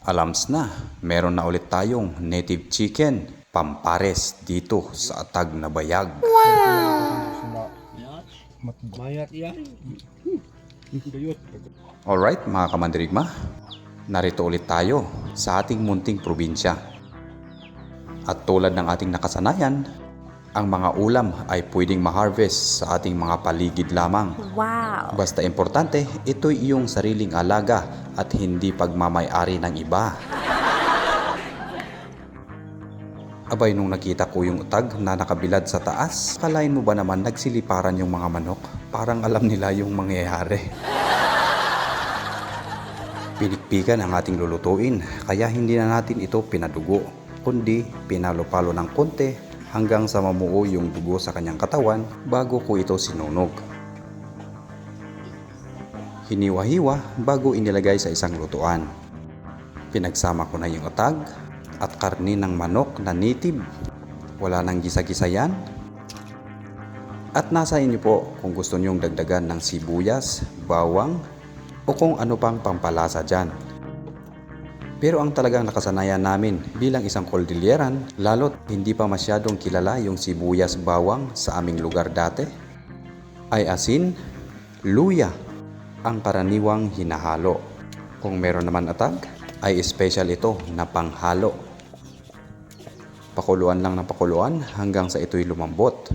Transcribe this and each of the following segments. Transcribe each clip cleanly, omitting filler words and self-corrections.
Alams na, meron na ulit tayong native chicken pampares dito sa Atag na Bayag. Mayat yan. Alright mga kamandirigma, narito ulit tayo sa ating munting probinsya. At tulad ng ating nakasanayan, ang mga ulam ay pwedeng ma-harvest sa ating mga paligid lamang. Wow! Basta importante, ito'y iyong sariling alaga at hindi pagmamay-ari ng iba. Abay, nung nakita ko yung utag na nakabilad sa taas, akalain mo ba naman nagsiliparan yung mga manok? Parang alam nila yung mangyayari. Pinikpikan ang ating lulutuin, kaya hindi na natin ito pinadugo, kundi pinalo-palo ng konti hanggang sa mamuo yung dugo sa kanyang katawan bago ko ito sinunog. Hiniwa-hiwa bago inilagay sa isang lutuan. Pinagsama ko na yung utag at karni ng manok na native. Wala nang gisa-gisa yan. At nasa inyo po kung gusto nyong dagdagan ng sibuyas, bawang, o kung ano pang pampalasa dyan. Pero ang talagang nakasanayan namin bilang isang Cordilleran, lalo't hindi pa masyadong kilala yung sibuyas bawang sa aming lugar dati, ay asin, luya, ang karaniwang hinahalo. Kung meron naman atag, ay special ito na panghalo. Pakuluan lang ng pakuluan hanggang sa ito'y lumambot.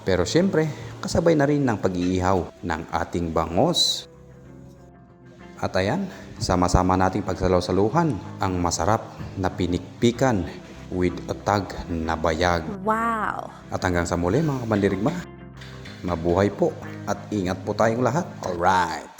Pero syempre, kasabay na rin ng pag-iihaw ng ating bangos. At ayan, sama-sama nating pagsaluhan ang masarap na pinikpikan with Atag na Bayag. Wow! At hanggang sa muli mga kamandirigma, mabuhay po at ingat po tayong lahat. Alright!